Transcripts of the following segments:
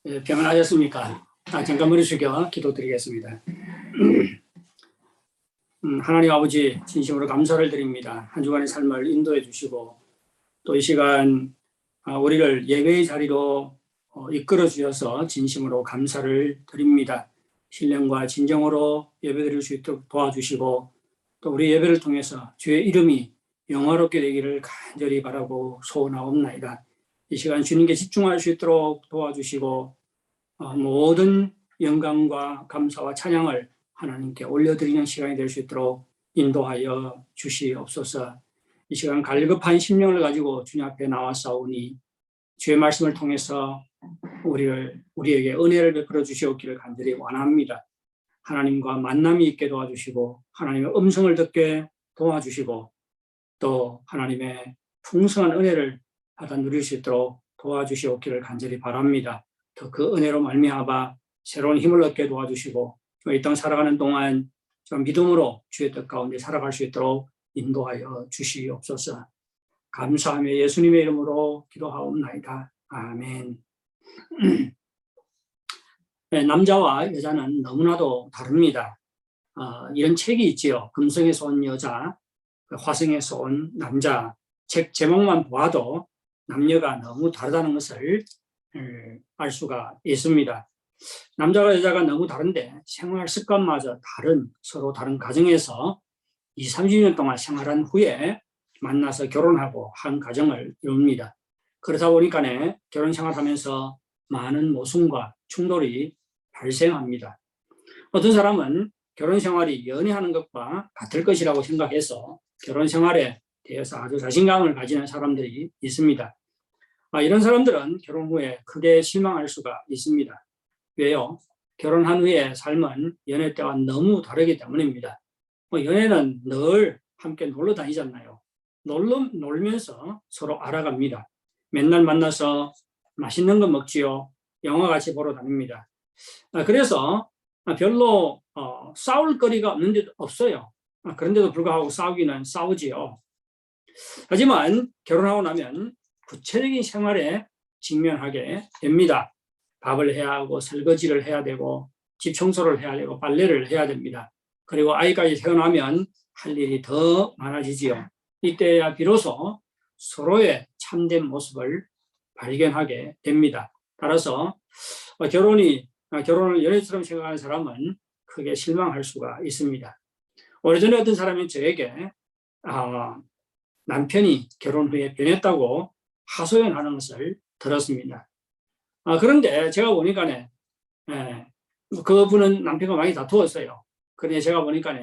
평안하셨습니까? 잠깐 머리 숙여 기도드리겠습니다. 하나님 아버지 진심으로 감사를 드립니다. 한 주간의 삶을 인도해 주시고 또 이 시간 우리를 예배의 자리로 이끌어 주셔서 진심으로 감사를 드립니다. 신령과 진정으로 예배드릴 수 있도록 도와주시고 또 우리 예배를 통해서 주의 이름이 영화롭게 되기를 간절히 바라고 소원하옵나이다. 이 시간 주님께 집중할 수 있도록 도와주시고 모든 영광과 감사와 찬양을 하나님께 올려드리는 시간이 될 수 있도록 인도하여 주시옵소서. 이 시간 갈급한 심령을 가지고 주님 앞에 나왔사오니 주의 말씀을 통해서 우리에게 은혜를 베풀어 주시옵기를 간절히 원합니다. 하나님과 만남이 있게 도와주시고 하나님의 음성을 듣게 도와주시고 또 하나님의 풍성한 은혜를 받아 누릴 수 있도록 도와주시옵기를 간절히 바랍니다. 더 그 은혜로 말미암아 새로운 힘을 얻게 도와주시고 이 땅 살아가는 동안 좀 믿음으로 주의 뜻 가운데 살아갈 수 있도록 인도하여 주시옵소서. 감사하며 예수님의 이름으로 기도하옵나이다. 아멘. 네, 남자와 여자는 너무나도 다릅니다. 이런 책이 있지요. 금성에서 온 여자, 화성에서 온 남자. 책 제목만 보아도 남녀가 너무 다르다는 것을 알 수가 있습니다. 남자와 여자가 너무 다른데 생활 습관마저 서로 다른 가정에서 20, 30년 동안 생활한 후에 만나서 결혼하고 한 가정을 이룹니다. 그러다 보니까 결혼 생활하면서 많은 모순과 충돌이 발생합니다. 어떤 사람은 결혼 생활이 연애하는 것과 같을 것이라고 생각해서 결혼 생활에 대해서 아주 자신감을 가지는 사람들이 있습니다. 이런 사람들은 결혼 후에 크게 실망할 수가 있습니다. 왜요? 결혼한 후에 삶은 연애 때와 너무 다르기 때문입니다. 연애는 늘 함께 놀러 다니잖아요. 놀면서 서로 알아갑니다. 맨날 만나서 맛있는 거 먹지요. 영화 같이 보러 다닙니다. 그래서 별로 싸울 거리가 없어요. 그런데도 불구하고 싸우기는 싸우지요. 하지만 결혼하고 나면 구체적인 생활에 직면하게 됩니다. 밥을 해야 하고 설거지를 해야 되고 집 청소를 해야 되고 빨래를 해야 됩니다. 그리고 아이까지 태어나면 할 일이 더 많아지지요. 이때야 비로소 서로의 참된 모습을 발견하게 됩니다. 따라서 결혼을 연애처럼 생각하는 사람은 크게 실망할 수가 있습니다. 오래전에 어떤 사람이 저에게 남편이 결혼 후에 변했다고 하소연하는 것을 들었습니다. 그런데 제가 보니까 그분은 남편과 많이 다투었어요. 그런데 제가 보니까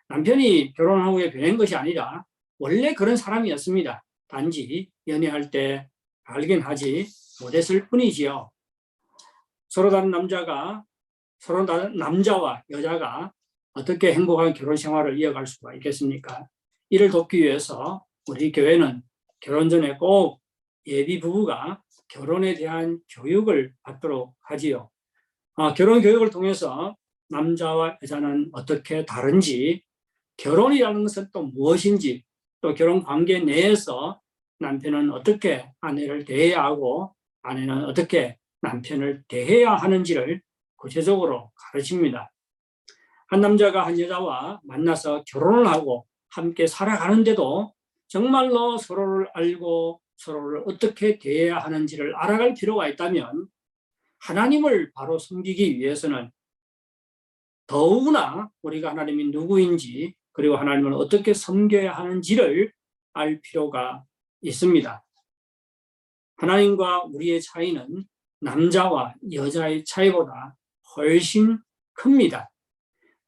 남편이 결혼한 후에 변한 것이 아니라 원래 그런 사람이었습니다. 단지 연애할 때 발견하지 못했을 뿐이지요. 서로 다른 남자와 여자가 어떻게 행복한 결혼 생활을 이어갈 수가 있겠습니까? 이를 돕기 위해서 우리 교회는 결혼 전에 꼭 예비 부부가 결혼에 대한 교육을 받도록 하지요. 결혼 교육을 통해서 남자와 여자는 어떻게 다른지, 결혼이라는 것은 또 무엇인지, 또 결혼 관계 내에서 남편은 어떻게 아내를 대해야 하고 아내는 어떻게 남편을 대해야 하는지를 구체적으로 가르칩니다. 한 남자가 한 여자와 만나서 결혼을 하고 함께 살아가는데도 정말로 서로를 알고 서로를 어떻게 대해야 하는지를 알아갈 필요가 있다면 하나님을 바로 섬기기 위해서는 더욱이나 우리가 하나님이 누구인지 그리고 하나님을 어떻게 섬겨야 하는지를 알 필요가 있습니다. 하나님과 우리의 차이는 남자와 여자의 차이보다 훨씬 큽니다.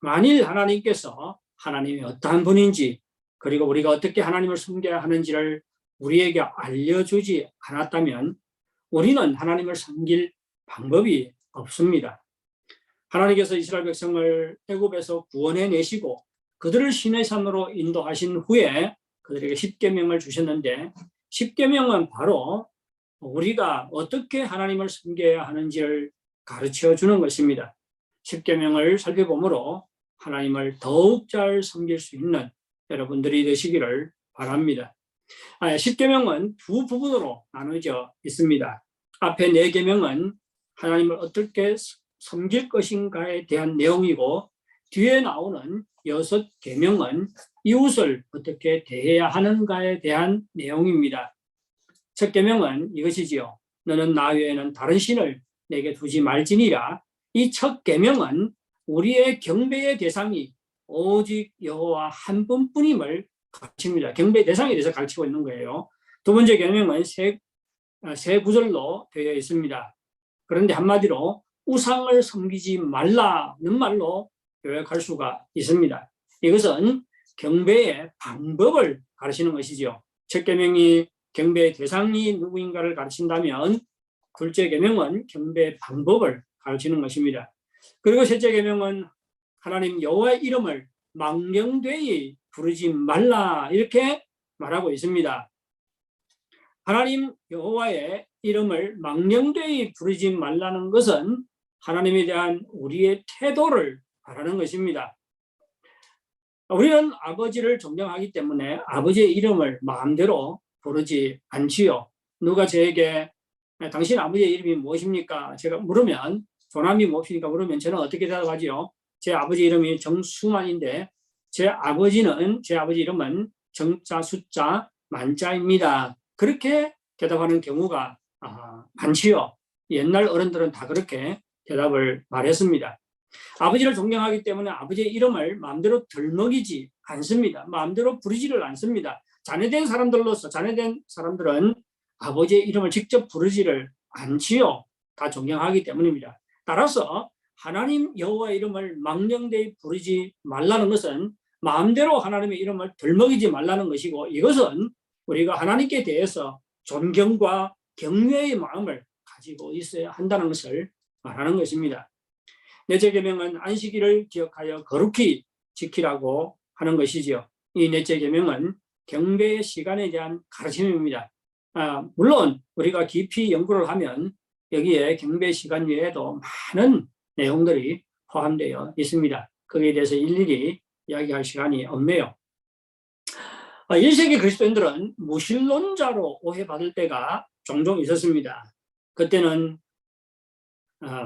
만일 하나님께서 하나님이 어떠한 분인지 그리고 우리가 어떻게 하나님을 섬겨야 하는지를 우리에게 알려주지 않았다면 우리는 하나님을 섬길 방법이 없습니다. 하나님께서 이스라엘 백성을 애굽에서 구원해내시고 그들을 시내 산으로 인도하신 후에 그들에게 십계명을 주셨는데 십계명은 바로 우리가 어떻게 하나님을 섬겨야 하는지를 가르쳐주는 것입니다. 십계명을 살펴보므로 하나님을 더욱 잘 섬길 수 있는 여러분들이 되시기를 바랍니다. 십계명은 두 부분으로 나눠져 있습니다. 앞에 4계명은 하나님을 어떻게 섬길 것인가에 대한 내용이고, 뒤에 나오는 6계명은 이웃을 어떻게 대해야 하는가에 대한 내용입니다. 첫 계명은 이것이지요. 너는 나 외에는 다른 신을 내게 두지 말지니라. 이 첫 계명은 우리의 경배의 대상이 오직 여호와 한 분뿐임을 가르칩니다. 경배의 대상에 대해서 가르치고 있는 거예요. 두 번째 계명은 세 구절로 되어 있습니다. 그런데 한마디로 우상을 섬기지 말라는 말로 요약할 수가 있습니다. 이것은 경배의 방법을 가르치는 것이죠. 첫 계명이 경배의 대상이 누구인가를 가르친다면, 둘째 계명은 경배의 방법을 가르치는 것입니다. 그리고 셋째 계명은 하나님 여호와의 이름을 망령되이 부르지 말라, 이렇게 말하고 있습니다. 하나님 여호와의 이름을 망령되이 부르지 말라는 것은 하나님에 대한 우리의 태도를 말하는 것입니다. 우리는 아버지를 존경하기 때문에 아버지의 이름을 마음대로 부르지 않지요. 누가 저에게 당신 아버지의 이름이 무엇입니까? 제가 물으면, 조남이 무엇입니까? 물으면 저는 어떻게 대답하지요? 제 아버지 이름이 정수만인데 제 아버지 이름은 정자 숫자 만자입니다. 그렇게 대답하는 경우가 많지요. 옛날 어른들은 다 그렇게 대답을 말했습니다. 아버지를 존경하기 때문에 아버지의 이름을 마음대로 들먹이지 않습니다. 마음대로 부르지를 않습니다. 자녀된 사람들은 아버지의 이름을 직접 부르지를 않지요. 다 존경하기 때문입니다. 따라서 하나님 여호와의 이름을 망령되이 부르지 말라는 것은 마음대로 하나님의 이름을 들먹이지 말라는 것이고, 이것은 우리가 하나님께 대해서 존경과 경외의 마음을 가지고 있어야 한다는 것을 말하는 것입니다. 넷째 계명은 안식일을 기억하여 거룩히 지키라고 하는 것이지요. 이 넷째 계명은 경배의 시간에 대한 가르침입니다. 물론 우리가 깊이 연구를 하면 여기에 경배 시간 외에도 많은 내용들이 포함되어 있습니다. 거기에 대해서 일일이 이야기할 시간이 없네요. 1세기 그리스도인들은 무신론자로 오해받을 때가 종종 있었습니다. 그때는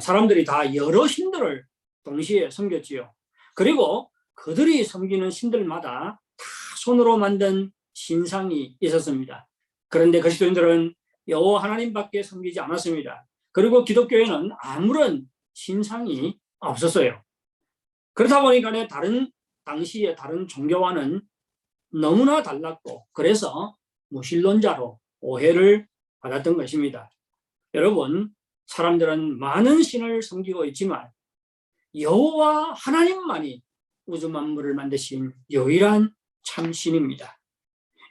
사람들이 다 여러 신들을 동시에 섬겼지요. 그리고 그들이 섬기는 신들마다 다 손으로 만든 신상이 있었습니다. 그런데 그리스도인들은 여호와 하나님밖에 섬기지 않았습니다. 그리고 기독교에는 아무런 신상이 없었어요. 그렇다 보니까 당시의 다른 종교와는 너무나 달랐고, 그래서 무신론자로 오해를 받았던 것입니다. 여러분, 사람들은 많은 신을 섬기고 있지만 여호와 하나님만이 우주 만물을 만드신 유일한 참신입니다.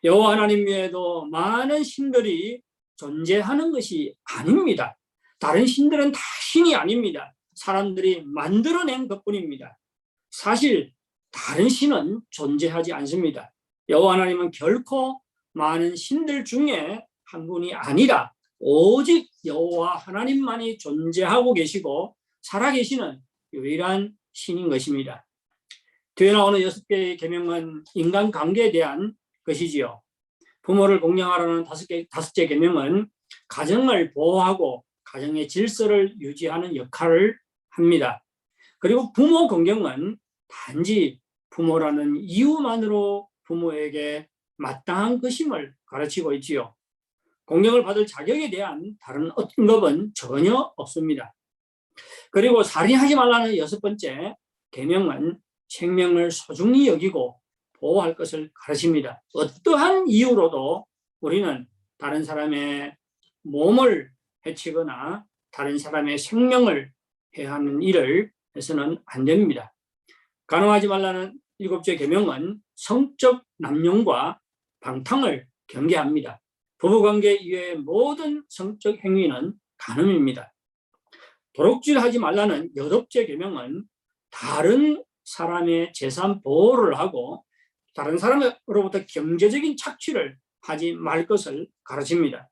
여호와 하나님 외에도 많은 신들이 존재하는 것이 아닙니다. 다른 신들은 다 신이 아닙니다. 사람들이 만들어낸 것뿐입니다. 사실 다른 신은 존재하지 않습니다. 여호와 하나님은 결코 많은 신들 중에 한 분이 아니라 오직 여호와 하나님만이 존재하고 계시고 살아계시는 유일한 신인 것입니다. 뒤에 나오는 6개의 계명은 인간관계에 대한 것이지요. 부모를 공경하라는 5째 계명은 가정을 보호하고 가정의 질서를 유지하는 역할을 합니다. 그리고 부모 공경은 단지 부모라는 이유만으로 부모에게 마땅한 것임을 가르치고 있지요. 공경을 받을 자격에 대한 다른 어떤 법은 전혀 없습니다. 그리고 살인하지 말라는 6번째 계명은 생명을 소중히 여기고 보호할 것을 가르칩니다. 어떠한 이유로도 우리는 다른 사람의 몸을 해치거나 다른 사람의 생명을 해하는 일을 해서는 안 됩니다. 간음하지 말라는 7째 계명은 성적 남용과 방탕을 경계합니다. 부부관계 이외의 모든 성적 행위는 간음입니다. 도둑질하지 말라는 8째 계명은 다른 사람의 재산 보호를 하고 다른 사람으로부터 경제적인 착취를 하지 말 것을 가르칩니다.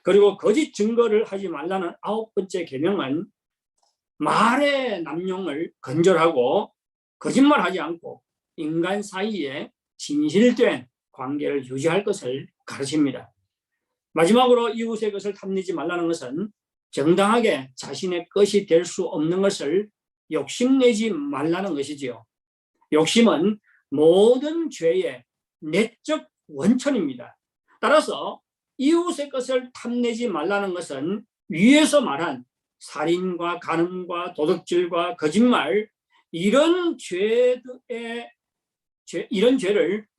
그리고 거짓 증거를 하지 말라는 9번째 계명은 말의 남용을 건절하고 거짓말하지 않고 인간 사이에 진실된 관계를 유지할 것을 가르칩니다. 마지막으로 이웃의 것을 탐내지 말라는 것은 정당하게 자신의 것이 될 수 없는 것을 욕심내지 말라는 것이지요. 욕심은 모든 죄의 내적 원천입니다. 따라서 이웃의 것을 탐내지 말라는 것은 위에서 말한 살인과 간음과 도둑질과 거짓말 이런 죄를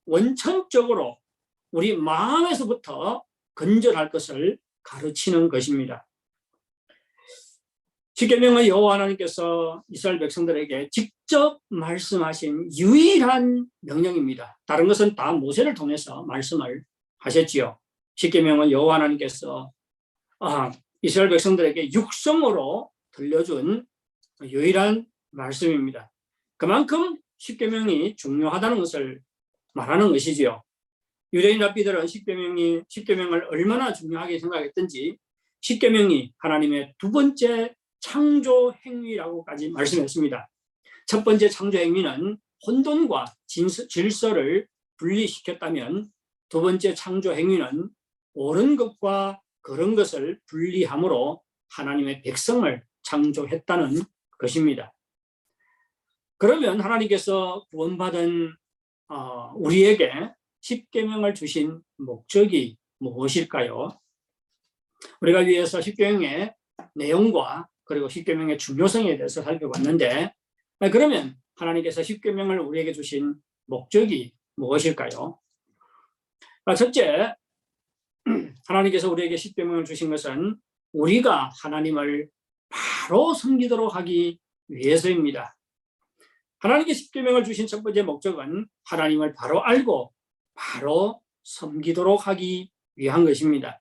원천적으로 우리 마음에서부터 건절할 것을 가르치는 것입니다. 십계명은 여호와 하나님께서 이스라엘 백성들에게 직접 말씀하신 유일한 명령입니다. 다른 것은 다 모세를 통해서 말씀을 하셨지요. 십계명은 여호와 하나님께서 이스라엘 백성들에게 육성으로 들려준 유일한 말씀입니다. 그만큼 십계명이 중요하다는 것을 말하는 것이지요. 유대인 랍비들은 십계명을 얼마나 중요하게 생각했던지 십계명이 하나님의 두 번째 창조 행위라고까지 말씀했습니다. 첫 번째 창조 행위는 혼돈과 질서를 분리시켰다면 두 번째 창조 행위는 옳은 것과 그런 것을 분리함으로 하나님의 백성을 창조했다는 것입니다. 그러면 하나님께서 구원받은 우리에게 십계명을 주신 목적이 무엇일까요? 우리가 위에서 십계명의 내용과 그리고 십계명의 중요성에 대해서 살펴봤는데, 그러면 하나님께서 십계명을 우리에게 주신 목적이 무엇일까요? 첫째, 하나님께서 우리에게 십계명을 주신 것은 우리가 하나님을 바로 섬기도록 하기 위해서입니다. 하나님께 십계명을 주신 첫 번째 목적은 하나님을 바로 알고 바로 섬기도록 하기 위한 것입니다.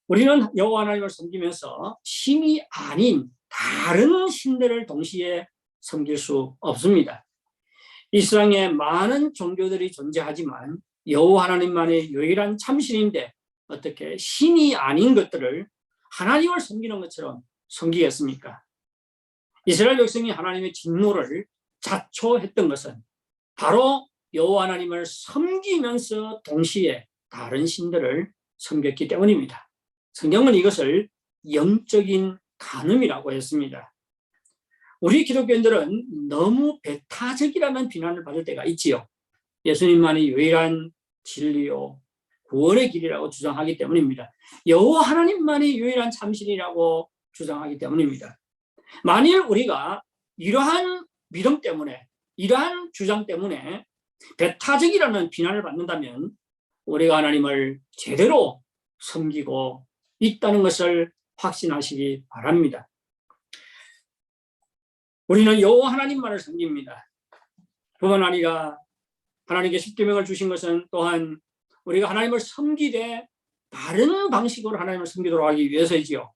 우리는 여호와 하나님을 섬기면서 신이 아닌 다른 신들을 동시에 섬길 수 없습니다. 이 세상에 많은 종교들이 존재하지만 여호와 하나님만의 유일한 참신인데 어떻게 신이 아닌 것들을 하나님을 섬기는 것처럼 섬기겠습니까? 이스라엘 백성이 하나님의 진노를 자초했던 것은 바로 여호와 하나님을 섬기면서 동시에 다른 신들을 섬겼기 때문입니다. 성경은 이것을 영적인 간음이라고 했습니다. 우리 기독교인들은 너무 배타적이라는 비난을 받을 때가 있지요. 예수님만이 유일한 진리요 구원의 길이라고 주장하기 때문입니다. 여호와 하나님만이 유일한 참신이라고 주장하기 때문입니다. 만일 우리가 이러한 믿음 때문에 이러한 주장 때문에 배타적이라는 비난을 받는다면 우리가 하나님을 제대로 섬기고 있다는 것을 확신하시기 바랍니다. 우리는 여호와 하나님만을 섬깁니다. 뿐만 아니라 하나님께 십계명을 주신 것은 또한 우리가 하나님을 섬기되 다른 방식으로 하나님을 섬기도록 하기 위해서이지요.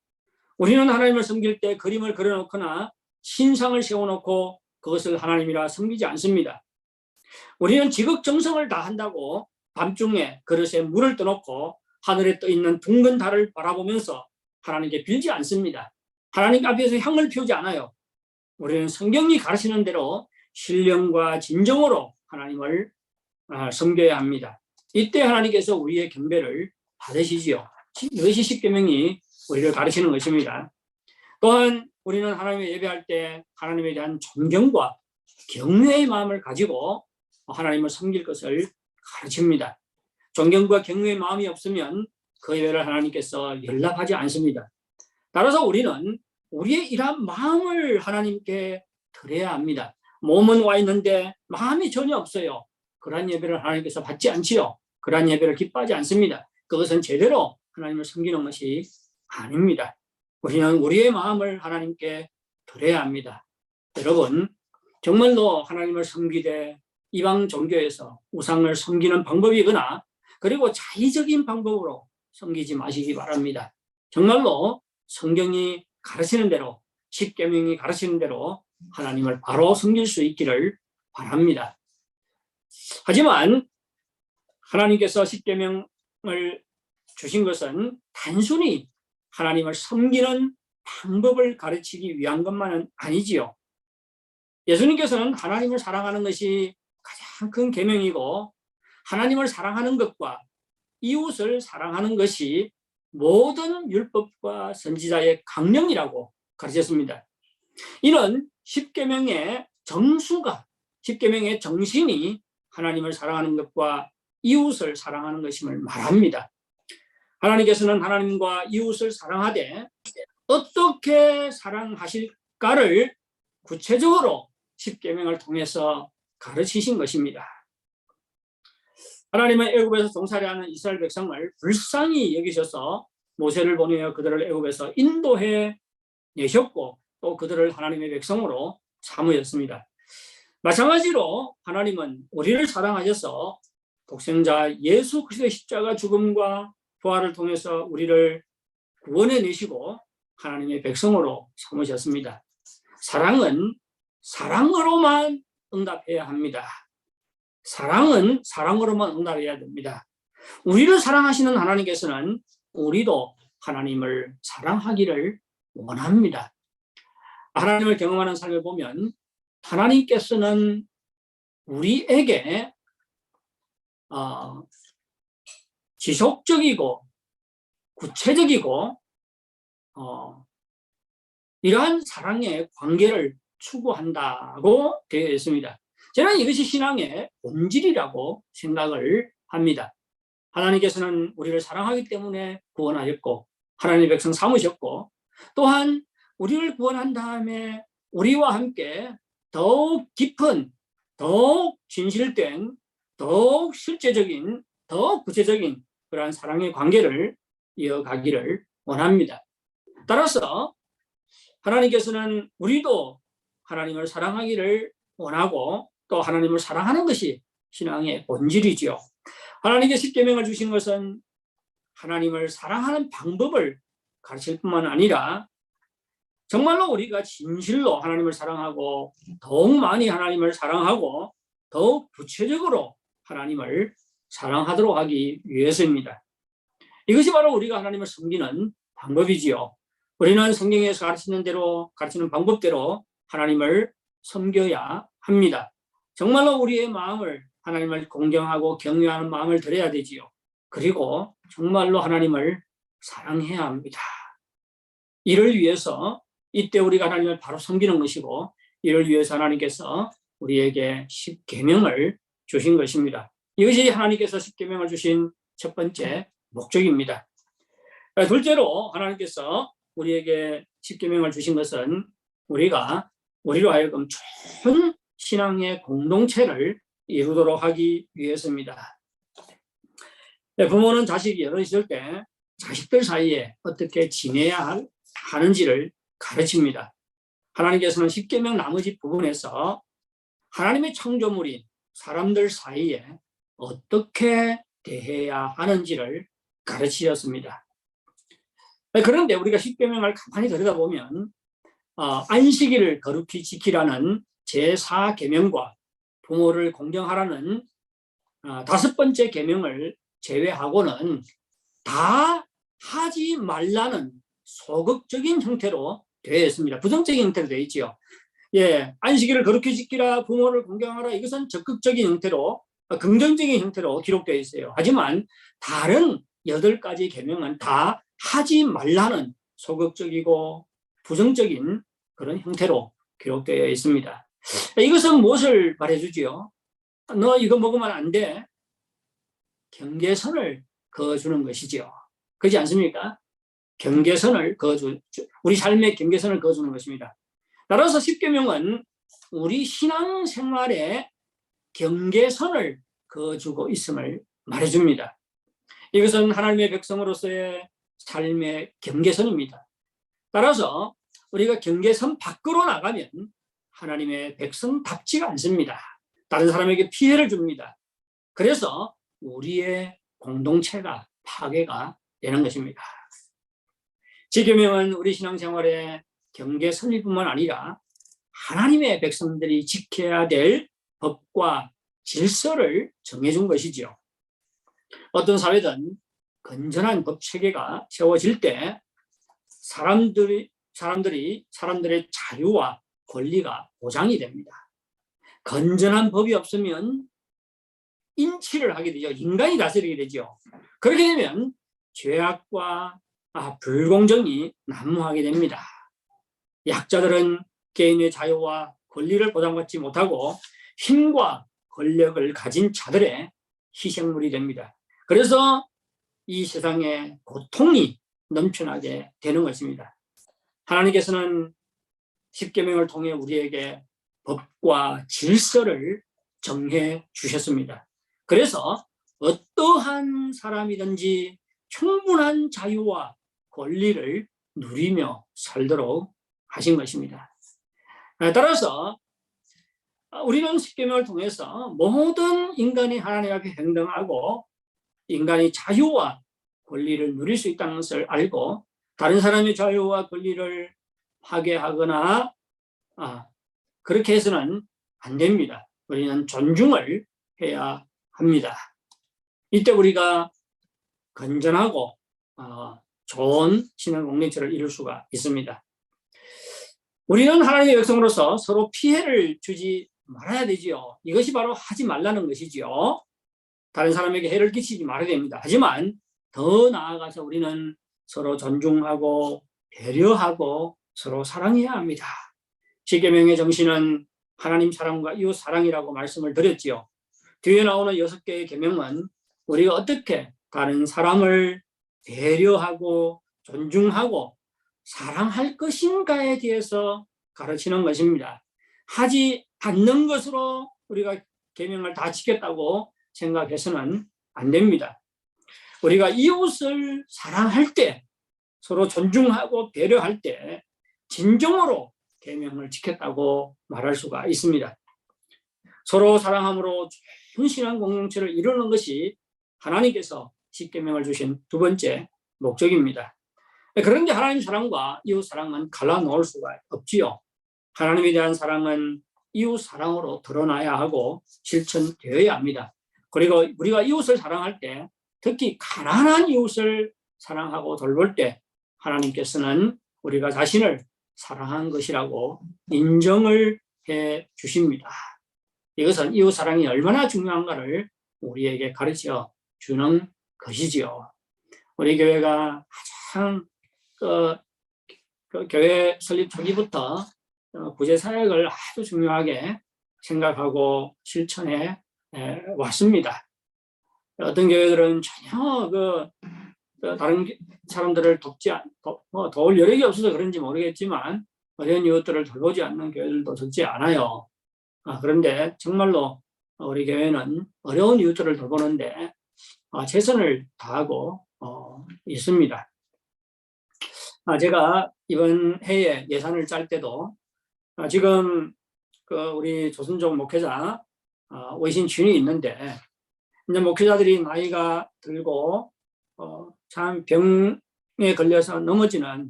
우리는 하나님을 섬길 때 그림을 그려놓거나 신상을 세워놓고 그것을 하나님이라 섬기지 않습니다. 우리는 지극정성을 다한다고 밤중에 그릇에 물을 떠놓고 하늘에 떠있는 둥근 달을 바라보면서 하나님께 빌지 않습니다. 하나님 앞에서 향을 피우지 않아요. 우리는 성경이 가르치는 대로 신령과 진정으로 하나님을 섬겨야 합니다. 이때 하나님께서 우리의 경배를 받으시지요. 이것이 십계명이 우리를 가르치는 것입니다. 또한 우리는 하나님을 예배할 때 하나님에 대한 존경과 경외의 마음을 가지고 하나님을 섬길 것을 가르칩니다. 존경과 경외의 마음이 없으면 그 예배를 하나님께서 연락하지 않습니다. 따라서 우리는 우리의 이러한 마음을 하나님께 드려야 합니다. 몸은 와 있는데 마음이 전혀 없어요. 그러한 예배를 하나님께서 받지 않지요. 그러한 예배를 기뻐하지 않습니다. 그것은 제대로 하나님을 섬기는 것이 아닙니다. 우리는 우리의 마음을 하나님께 드려야 합니다. 여러분, 정말로 하나님을 섬기되 이방 종교에서 우상을 섬기는 방법이거나 그리고 자의적인 방법으로 섬기지 마시기 바랍니다. 정말로 성경이 가르치는 대로 십계명이 가르치는 대로 하나님을 바로 섬길 수 있기를 바랍니다. 하지만 하나님께서 십계명을 주신 것은 단순히 하나님을 섬기는 방법을 가르치기 위한 것만은 아니지요. 예수님께서는 하나님을 사랑하는 것이 가장 큰 계명이고 하나님을 사랑하는 것과 이웃을 사랑하는 것이 모든 율법과 선지자의 강령이라고 가르쳤습니다. 이는 십계명의 정수가, 십계명의 정신이 하나님을 사랑하는 것과 이웃을 사랑하는 것임을 말합니다. 하나님께서는 하나님과 이웃을 사랑하되 어떻게 사랑하실까를 구체적으로 십계명을 통해서 가르치신 것입니다. 하나님은 애굽에서 종살이하는 이스라엘 백성을 불쌍히 여기셔서 모세를 보내어 그들을 애굽에서 인도해 내셨고 또 그들을 하나님의 백성으로 삼으셨습니다. 마찬가지로 하나님은 우리를 사랑하셔서 독생자 예수 그리스도의 십자가 죽음과 부활을 통해서 우리를 구원해 내시고 하나님의 백성으로 삼으셨습니다. 사랑은 사랑으로만 응답해야 합니다. 사랑은 사랑으로만 응답해야 됩니다. 우리를 사랑하시는 하나님께서는 우리도 하나님을 사랑하기를 원합니다. 하나님을 경험하는 삶을 보면 하나님께서는 우리에게 지속적이고 구체적이고 이러한 사랑의 관계를 추구한다고 되어 있습니다. 저는 이것이 신앙의 본질이라고 생각을 합니다. 하나님께서는 우리를 사랑하기 때문에 구원하셨고 하나님의 백성 삼으셨고 또한 우리를 구원한 다음에 우리와 함께 더욱 깊은, 더욱 진실된, 더욱 실제적인, 더욱 구체적인 그러한 사랑의 관계를 이어가기를 원합니다. 따라서 하나님께서는 우리도 하나님을 사랑하기를 원하고 또 하나님을 사랑하는 것이 신앙의 본질이지요. 하나님께 십계명을 주신 것은 하나님을 사랑하는 방법을 가르칠 뿐만 아니라 정말로 우리가 진실로 하나님을 사랑하고 더욱 많이 하나님을 사랑하고 더욱 구체적으로 하나님을 사랑하도록 하기 위해서입니다. 이것이 바로 우리가 하나님을 섬기는 방법이지요. 우리는 성경에서 가르치는 대로, 가르치는 방법대로 하나님을 섬겨야 합니다. 정말로 우리의 마음을 하나님을 공경하고 경외하는 마음을 드려야 되지요. 그리고 정말로 하나님을 사랑해야 합니다. 이를 위해서 이때 우리가 하나님을 바로 섬기는 것이고 이를 위해서 하나님께서 우리에게 십계명을 주신 것입니다. 이것이 하나님께서 십계명을 주신 첫 번째 목적입니다. 둘째로 하나님께서 우리에게 십계명을 주신 것은 우리로 하여금 좋은 신앙의 공동체를 이루도록 하기 위해서입니다. 부모는 자식이 어렸을 때 자식들 사이에 어떻게 지내야 하는지를 가르칩니다. 하나님께서는 십계명 나머지 부분에서 하나님의 창조물인 사람들 사이에 어떻게 대해야 하는지를 가르치셨습니다. 그런데 우리가 십계명을 가만히 들여다보면 안식일을 거룩히 지키라는 제4계명과 부모를 공경하라는 5번째 계명을 제외하고는 다 하지 말라는 소극적인 형태로 되어 있습니다. 부정적인 형태로 되어 있지요. 안식일을 거룩히 지키라, 부모를 공경하라, 이것은 적극적인 형태로, 긍정적인 형태로 기록되어 있어요. 하지만 다른 8가지 계명은 다 하지 말라는 소극적이고 부정적인 그런 형태로 기록되어 있습니다. 이것은 무엇을 말해주지요? 너 이거 먹으면 안 돼. 경계선을 그어주는 것이지요. 그렇지 않습니까? 경계선을 우리 삶의 경계선을 그어주는 것입니다. 따라서 십계명은 우리 신앙생활에 경계선을 그어주고 있음을 말해줍니다. 이것은 하나님의 백성으로서의 삶의 경계선입니다. 따라서 우리가 경계선 밖으로 나가면 하나님의 백성답지가 않습니다. 다른 사람에게 피해를 줍니다. 그래서 우리의 공동체가 파괴가 되는 것입니다. 십계명은 우리 신앙생활의 경계선일 뿐만 아니라 하나님의 백성들이 지켜야 될 법과 질서를 정해준 것이지요. 어떤 사회든 건전한 법 체계가 세워질 때 사람들의 자유와 권리가 보장이 됩니다. 건전한 법이 없으면 인치를 하게 되죠. 인간이 다스리게 되죠. 그렇게 되면 죄악과 불공정이 난무하게 됩니다. 약자들은 개인의 자유와 권리를 보장받지 못하고 힘과 권력을 가진 자들의 희생물이 됩니다. 그래서 이 세상에 고통이 넘쳐나게 되는 것입니다. 하나님께서는 십계명을 통해 우리에게 법과 질서를 정해 주셨습니다. 그래서 어떠한 사람이든지 충분한 자유와 권리를 누리며 살도록 하신 것입니다. 따라서 우리는 십계명을 통해서 모든 인간이 하나님 앞에平等하고 인간이 자유와 권리를 누릴 수 있다는 것을 알고 다른 사람의 자유와 권리를 파괴하거나 그렇게 해서는 안 됩니다. 우리는 존중을 해야 합니다. 이때 우리가 건전하고 좋은 신앙 공동체를 이룰 수가 있습니다. 우리는 하나님의 백성으로서 서로 피해를 주지 말아야 되지요. 이것이 바로 하지 말라는 것이지요. 다른 사람에게 해를 끼치지 말아야 됩니다. 하지만 더 나아가서 우리는 서로 존중하고 배려하고 서로 사랑해야 합니다. 십계명의 정신은 하나님 사랑과 이웃 사랑이라고 말씀을 드렸지요. 뒤에 나오는 6개의 계명은 우리가 어떻게 다른 사람을 배려하고 존중하고 사랑할 것인가에 대해서 가르치는 것입니다. 하지 않는 것으로 우리가 계명을 다 지켰다고 생각해서는 안 됩니다. 우리가 이웃을 사랑할 때, 서로 존중하고 배려할 때 진정으로 계명을 지켰다고 말할 수가 있습니다. 서로 사랑함으로 좋은 신앙 공동체를 이루는 것이 하나님께서 십계명을 주신 두 번째 목적입니다. 그런데 하나님 사랑과 이웃 사랑은 갈라놓을 수가 없지요. 하나님에 대한 사랑은 이웃 사랑으로 드러나야 하고 실천되어야 합니다. 그리고 우리가 이웃을 사랑할 때, 특히 가난한 이웃을 사랑하고 돌볼 때 하나님께서는 우리가 자신을 사랑한 것이라고 인정을 해 주십니다. 이것은 이웃 사랑이 얼마나 중요한가를 우리에게 가르쳐 주는 것이지요. 우리 교회가 가장 교회 설립 초기부터 구제 사역을 아주 중요하게 생각하고 실천해 왔습니다. 어떤 교회들은 전혀 다른 사람들을 도울 여력이 없어서 그런지 모르겠지만 어려운 이웃들을 돌보지 않는 교회들도 적지 않아요. 그런데 정말로 우리 교회는 어려운 이웃들을 돌보는데 최선을 다하고 있습니다. 제가 이번 해에 예산을 짤 때도 지금 우리 조선족 목회자 외신 주인이 있는데 이제 목회자들이 나이가 들고 참 병에 걸려서 넘어지는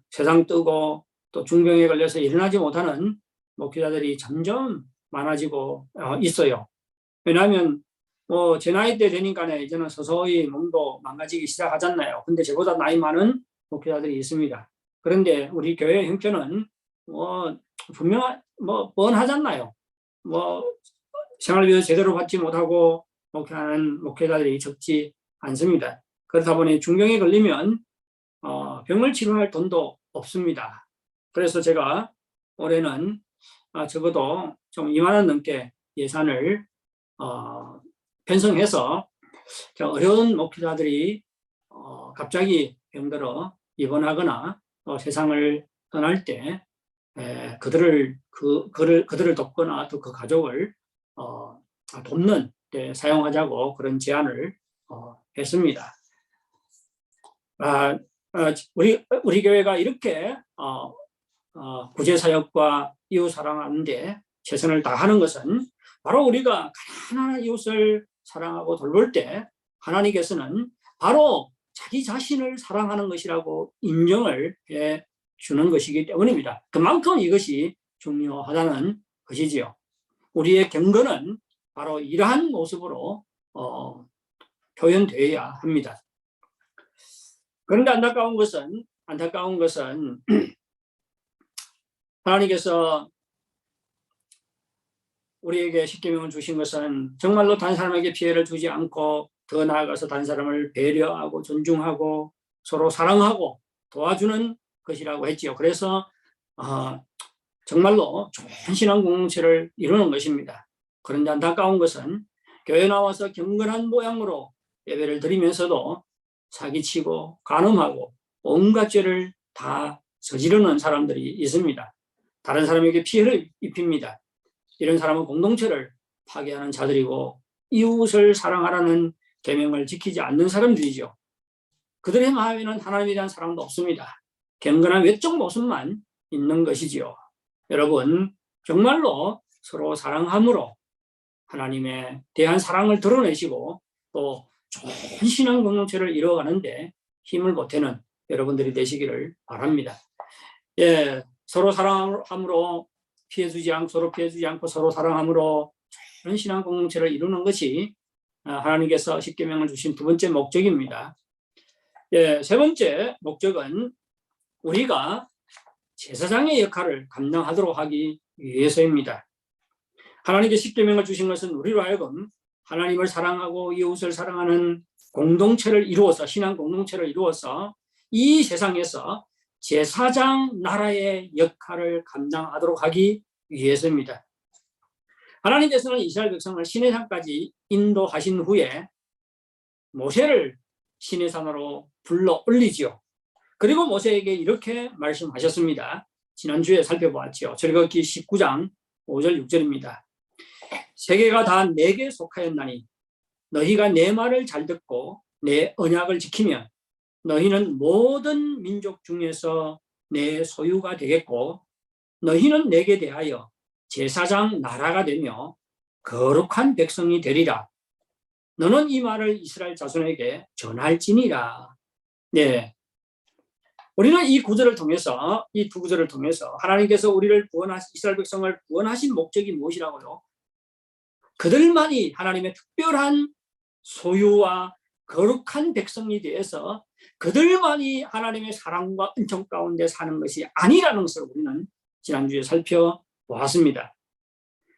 세상 뜨고 또 중병에 걸려서 일어나지 못하는 목회자들이 점점 많아지고 있어요. 왜냐하면 제 나이 때 되니까 이제는 서서히 몸도 망가지기 시작하잖아요. 근데 저보다 나이 많은 목회자들이 있습니다. 그런데 우리 교회 형편은 분명 뻔하잖아요. 생활비도 제대로 받지 못하고 목회하는 목회자들이 적지 않습니다. 그렇다 보니 중병에 걸리면 병을 치료할 돈도 없습니다. 그래서 제가 올해는 적어도 좀 2만 원 넘게 예산을 편성해서 어려운 목회자들이 갑자기 병들어 입원하거나 세상을 떠날 때 그들을 돕거나 또 그 가족을 돕는 데 사용하자고 그런 제안을 했습니다. 우리 교회가 이렇게 구제사역과 이웃 사랑하는 데 최선을 다하는 것은 바로 우리가 가난한 이웃을 사랑하고 돌볼 때 하나님께서는 바로 자기 자신을 사랑하는 것이라고 인정을 해 주는 것이기 때문입니다. 그만큼 이것이 중요하다는 것이지요. 우리의 경건은 바로 이러한 모습으로 표현되어야 합니다. 그런데 안타까운 것은 하나님께서 우리에게 십계명을 주신 것은 정말로 다른 사람에게 피해를 주지 않고 더 나아가서 다른 사람을 배려하고 존중하고 서로 사랑하고 도와주는 것이라고 했지요. 그래서 정말로 좋은 신앙 공동체를 이루는 것입니다. 그런데 안타까운 것은 교회 나와서 경건한 모양으로 예배를 드리면서도 사기치고 간음하고 온갖 죄를 다 저지르는 사람들이 있습니다. 다른 사람에게 피해를 입힙니다. 이런 사람은 공동체를 파괴하는 자들이고 이웃을 사랑하라는 계명을 지키지 않는 사람들이죠. 그들의 마음에는 하나님에 대한 사랑도 없습니다. 경건한 외적 모습만 있는 것이지요. 여러분, 정말로 서로 사랑함으로 하나님에 대한 사랑을 드러내시고 또 좋은 신앙 공동체를 이루어가는데 힘을 보태는 여러분들이 되시기를 바랍니다. 예, 서로 사랑함으로 서로 피해주지 않고 서로 사랑함으로 좋은 신앙 공동체를 이루는 것이 하나님께서 십계명을 주신 두 번째 목적입니다. 예, 세 번째 목적은 우리가 제사장의 역할을 감당하도록 하기 위해서입니다. 하나님께 십계명을 주신 것은 우리로 하여금 하나님을 사랑하고 이웃을 사랑하는 공동체를 이루어서 신앙 공동체를 이루어서 이 세상에서 제사장 나라의 역할을 감당하도록 하기 위해서입니다. 하나님께서는 이스라엘 백성을 시내산까지 인도하신 후에 모세를 시내산으로 불러 올리지요. 그리고 모세에게 이렇게 말씀하셨습니다. 지난주에 살펴보았죠. 출애굽기 19장 5절 6절입니다. 세계가 다 내게 속하였나니 너희가 내 말을 잘 듣고 내 언약을 지키면 너희는 모든 민족 중에서 내 소유가 되겠고 너희는 내게 대하여 제사장 나라가 되며 거룩한 백성이 되리라. 너는 이 말을 이스라엘 자손에게 전할지니라. 네, 우리는 이 구절을 통해서 이 두 구절을 통해서 하나님께서 우리를 이스라엘 백성을 구원하신 목적이 무엇이라고요? 그들만이 하나님의 특별한 소유와 거룩한 백성이 되어서 그들만이 하나님의 사랑과 은총 가운데 사는 것이 아니라는 것을 우리는 지난주에 살펴보았습니다.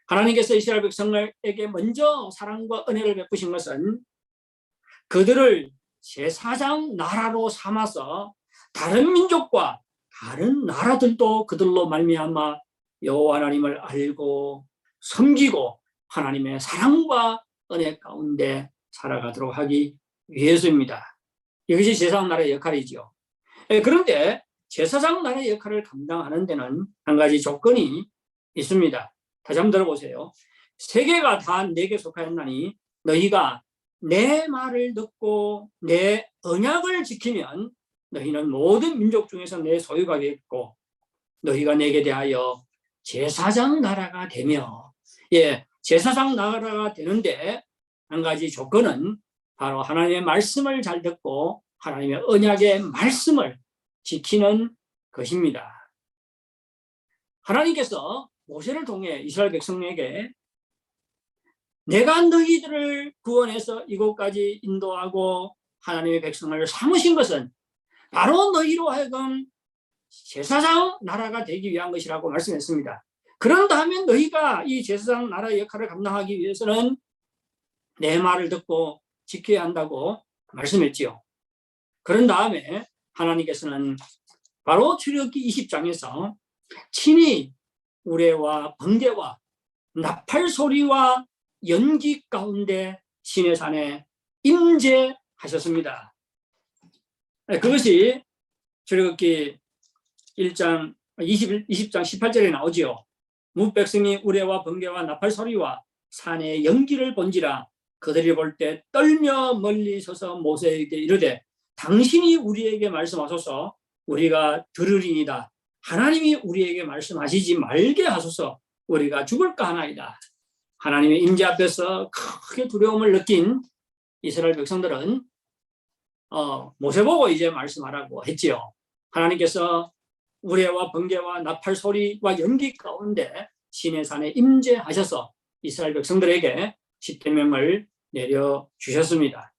하나님께서 이스라엘 백성에게 먼저 사랑과 은혜를 베푸신 것은 그들을 제사장 나라로 삼아서 다른 민족과 다른 나라들도 그들로 말미암아 여호와 하나님을 알고 섬기고 하나님의 사랑과 은혜 가운데 살아가도록 하기 위해서입니다. 이것이 제사장 나라의 역할이지요. 그런데 제사장 나라의 역할을 감당하는 데는 한 가지 조건이 있습니다. 다시 한번 들어보세요. 세계가 다 내게 속하였나니 너희가 내 말을 듣고 내 언약을 지키면 너희는 모든 민족 중에서 내 소유가 되겠고 너희가 내게 대하여 제사장 나라가 되며, 예, 제사장 나라가 되는데 한 가지 조건은 바로 하나님의 말씀을 잘 듣고 하나님의 언약의 말씀을 지키는 것입니다. 하나님께서 모세를 통해 이스라엘 백성에게 내가 너희들을 구원해서 이곳까지 인도하고 하나님의 백성을 삼으신 것은 바로 너희로 하여금 제사장 나라가 되기 위한 것이라고 말씀했습니다. 그런 다음에 너희가 이 제사장 나라의 역할을 감당하기 위해서는 내 말을 듣고 지켜야 한다고 말씀했지요. 그런 다음에 하나님께서는 바로 출애굽기 20장에서 친히 우레와 번개와 나팔 소리와 연기 가운데 시내산에 임재하셨습니다. 그것이 출애굽기 1장 20장 18절에 나오지요. 무백성이 우레와 번개와 나팔 소리와 산의 연기를 본지라 그들이 볼 때 떨며 멀리 서서 모세에게 이르되 당신이 우리에게 말씀하소서 우리가 들으리이다. 하나님이 우리에게 말씀하시지 말게 하소서 우리가 죽을까 하나이다. 하나님의 임재 앞에서 크게 두려움을 느낀 이스라엘 백성들은 모세 보고 이제 말씀하라고 했지요. 하나님께서 우레와 번개와 나팔 소리와 연기 가운데 시내산에 임재하셔서 이스라엘 백성들에게 십계명을 내려주셨습니다.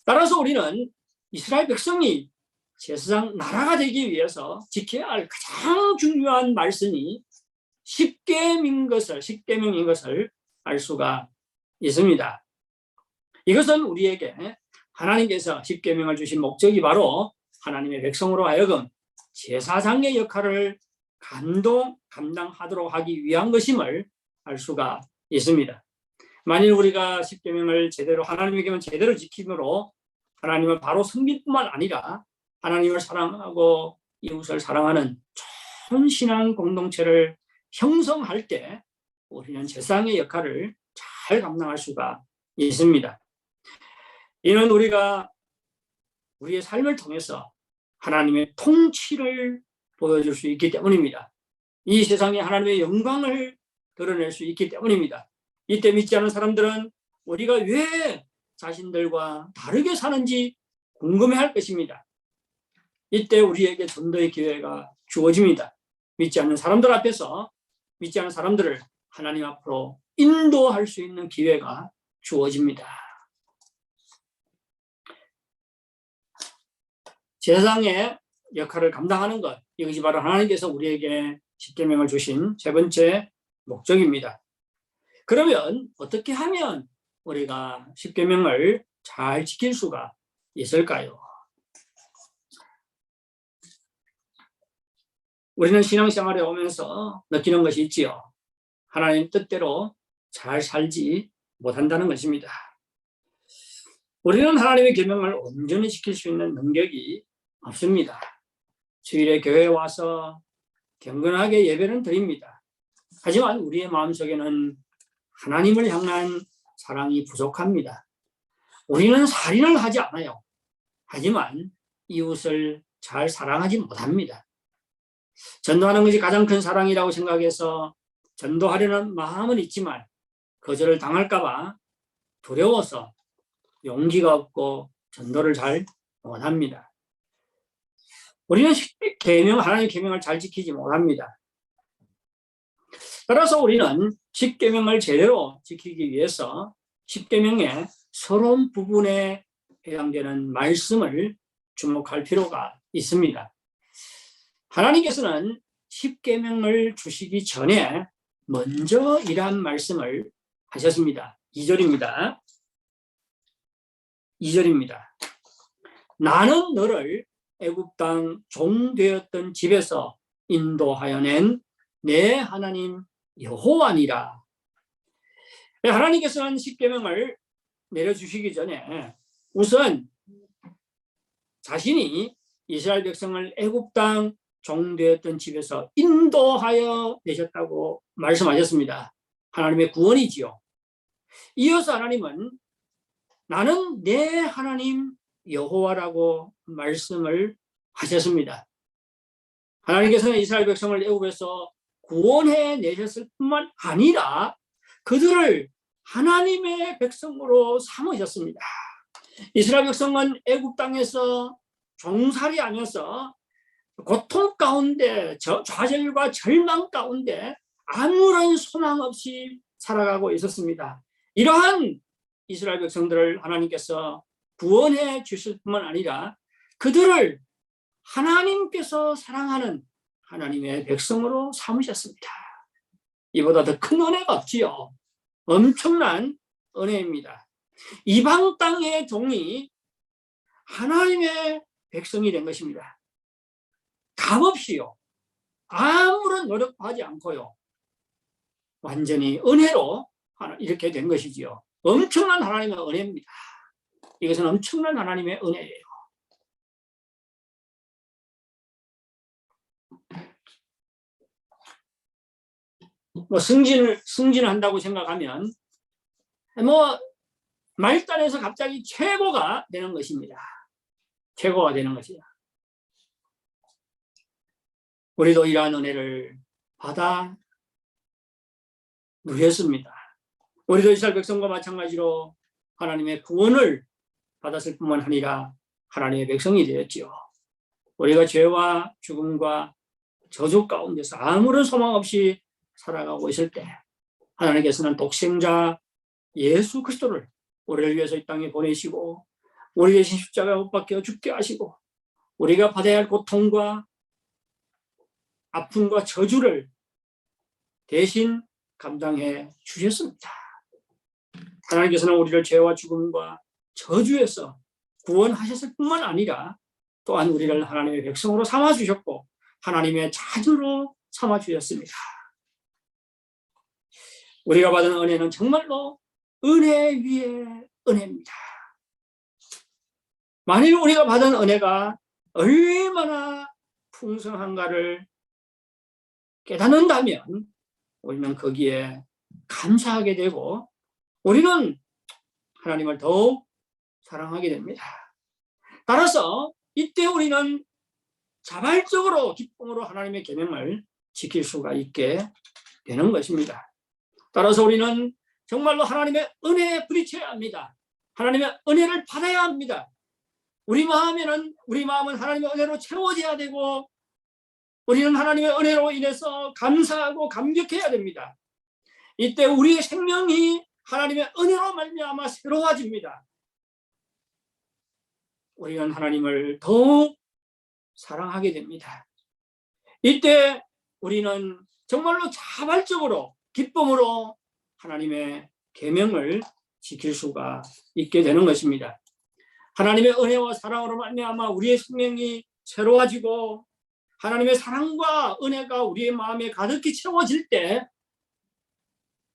따라서 우리는 이스라엘 백성이 제사장 나라가 되기 위해서 지켜야 할 가장 중요한 말씀이 십계명인 것을 알 수가 있습니다. 이것은 우리에게 하나님께서 십계명을 주신 목적이 바로 하나님의 백성으로 하여금 제사장의 역할을 감당하도록 하기 위한 것임을 알 수가 있습니다. 만일 우리가 십계명을 제대로 하나님의 계명을 제대로 지킴으로 하나님을 바로 섬길 뿐만 아니라 하나님을 사랑하고 이웃을 사랑하는 좋은 신앙 공동체를 형성할 때 우리는 제사장의 역할을 잘 감당할 수가 있습니다. 이는 우리가 우리의 삶을 통해서 하나님의 통치를 보여줄 수 있기 때문입니다. 이 세상에 하나님의 영광을 드러낼 수 있기 때문입니다. 이때 믿지 않은 사람들은 우리가 왜 자신들과 다르게 사는지 궁금해할 것입니다. 이때 우리에게 전도의 기회가 주어집니다. 믿지 않는 사람들 앞에서 믿지 않는 사람들을 하나님 앞으로 인도할 수 있는 기회가 주어집니다. 제사장의 역할을 감당하는 것, 이것이 바로 하나님께서 우리에게 십계명을 주신 세 번째 목적입니다. 그러면 어떻게 하면 우리가 십계명을 잘 지킬 수가 있을까요? 우리는 신앙생활에 오면서 느끼는 것이 있지요. 하나님 뜻대로 잘 살지 못한다는 것입니다. 우리는 하나님의 계명을 온전히 지킬 수 있는 능력이 없습니다. 주일에 교회에 와서 경건하게 예배는 드립니다. 하지만 우리의 마음속에는 하나님을 향한 사랑이 부족합니다. 우리는 살인을 하지 않아요. 하지만 이웃을 잘 사랑하지 못합니다. 전도하는 것이 가장 큰 사랑이라고 생각해서 전도하려는 마음은 있지만 거절을 당할까 봐 두려워서 용기가 없고 전도를 잘 못합니다. 우리는 하나님의 계명을 잘 지키지 못합니다. 따라서 우리는 십계명을 제대로 지키기 위해서 십계명의 서론 부분에 해당되는 말씀을 주목할 필요가 있습니다. 하나님께서는 십계명을 주시기 전에 먼저 이러한 말씀을 하셨습니다. 2절입니다. 2절입니다. 나는 너를 애굽 땅 종 되었던 집에서 인도하여 낸 내 하나님 여호와니라. 하나님께서는 십계명을 내려주시기 전에 우선 자신이 이스라엘 백성을 애굽 땅 종 되었던 집에서 인도하여 내셨다고 말씀하셨습니다. 하나님의 구원이지요. 이어서 하나님은 나는 내 하나님 여호와라고 말씀을 하셨습니다. 하나님께서는 이스라엘 백성을 애굽에서 구원해 내셨을 뿐만 아니라 그들을 하나님의 백성으로 삼으셨습니다. 이스라엘 백성은 애굽 땅에서 종살이하면서 고통 가운데 좌절과 절망 가운데 아무런 소망 없이 살아가고 있었습니다. 이러한 이스라엘 백성들을 하나님께서 구원해 주실 뿐만 아니라 그들을 하나님께서 사랑하는 하나님의 백성으로 삼으셨습니다. 이보다 더 큰 은혜가 없지요. 엄청난 은혜입니다. 이방 땅의 종이 하나님의 백성이 된 것입니다. 값없이요. 아무런 노력도 하지 않고요. 완전히 은혜로 이렇게 된 것이지요. 엄청난 하나님의 은혜입니다. 이것은 엄청난 하나님의 은혜예요. 승진한다고 생각하면 말단에서 갑자기 최고가 되는 것입니다. 최고가 되는 것이야. 우리도 이러한 은혜를 받아 누렸습니다. 우리도 이스라엘 백성과 마찬가지로 하나님의 구원을 받았을 뿐만 아니라 하나님의 백성이 되었지요. 우리가 죄와 죽음과 저주 가운데서 아무런 소망 없이 살아가고 있을 때 하나님께서는 독생자 예수 그리스도를 우리를 위해서 이 땅에 보내시고 우리 대신 십자가에 못 박혀 죽게 하시고 우리가 받아야 할 고통과 아픔과 저주를 대신 감당해 주셨습니다. 하나님께서는 우리를 죄와 죽음과 저주에서 구원하셨을 뿐만 아니라 또한 우리를 하나님의 백성으로 삼아주셨고 하나님의 자녀로 삼아주셨습니다. 우리가 받은 은혜는 정말로 은혜 위에 은혜입니다. 만일 우리가 받은 은혜가 얼마나 풍성한가를 깨닫는다면 우리는 거기에 감사하게 되고 우리는 하나님을 더욱 사랑하게 됩니다. 따라서 이때 우리는 자발적으로 기쁨으로 하나님의 계명을 지킬 수가 있게 되는 것입니다. 따라서 우리는 정말로 하나님의 은혜에 부딪혀야 합니다. 하나님의 은혜를 받아야 합니다. 우리 마음은 하나님의 은혜로 채워져야 되고 우리는 하나님의 은혜로 인해서 감사하고 감격해야 됩니다. 이때 우리의 생명이 하나님의 은혜로 말미암아 새로워집니다. 우리는 하나님을 더욱 사랑하게 됩니다. 이때 우리는 정말로 자발적으로 기쁨으로 하나님의 계명을 지킬 수가 있게 되는 것입니다. 하나님의 은혜와 사랑으로 말미암아 우리의 생명이 새로워지고 하나님의 사랑과 은혜가 우리의 마음에 가득히 채워질 때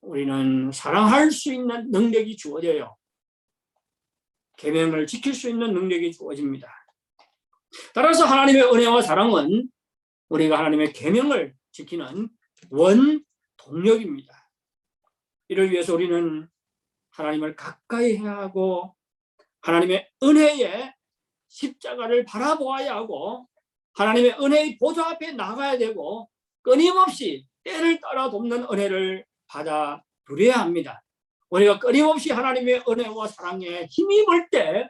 우리는 사랑할 수 있는 능력이 주어져요. 계명을 지킬 수 있는 능력이 주어집니다. 따라서 하나님의 은혜와 사랑은 우리가 하나님의 계명을 지키는 원동력입니다. 이를 위해서 우리는 하나님을 가까이 해야 하고 하나님의 은혜의 십자가를 바라보아야 하고 하나님의 은혜의 보좌 앞에 나가야 되고 끊임없이 때를 따라 돕는 은혜를 받아 누려야 합니다. 우리가 끊임없이 하나님의 은혜와 사랑에 힘입을 때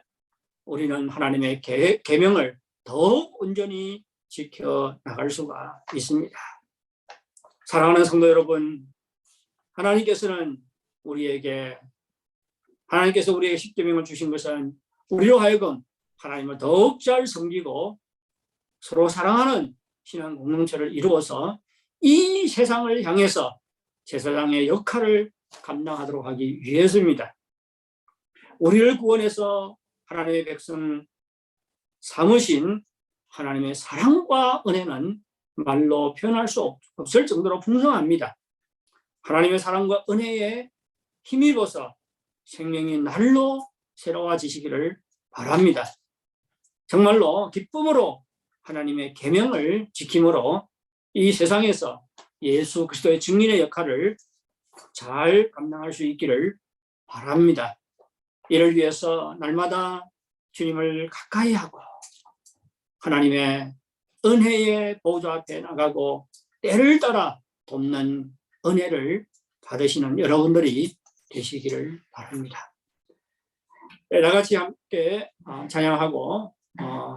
우리는 하나님의 계명을 더욱 온전히 지켜나갈 수가 있습니다. 사랑하는 성도 여러분, 하나님께서 우리에게 십계명을 주신 것은 우리로 하여금 하나님을 더욱 잘 섬기고 서로 사랑하는 신앙 공동체를 이루어서 이 세상을 향해서 제사장의 역할을 감당하도록 하기 위해서입니다. 우리를 구원해서 하나님의 백성 삼으신 하나님의 사랑과 은혜는 말로 표현할 수 없을 정도로 풍성합니다. 하나님의 사랑과 은혜에 힘입어서 생명이 날로 새로워지시기를 바랍니다. 정말로 기쁨으로 하나님의 계명을 지킴으로 이 세상에서 예수 그리스도의 증인의 역할을 잘 감당할 수 있기를 바랍니다. 이를 위해서 날마다 주님을 가까이 하고 하나님의 은혜의 보좌 앞에 나가고 때를 따라 돕는 은혜를 받으시는 여러분들이 되시기를 바랍니다. 나같이 함께 찬양하고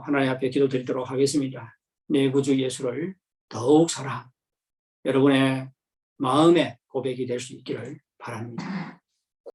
하나님 앞에 기도드리도록 하겠습니다. 내 구주 예수를 더욱 사랑, 여러분의 마음의 고백이 될 수 있기를 바랍니다.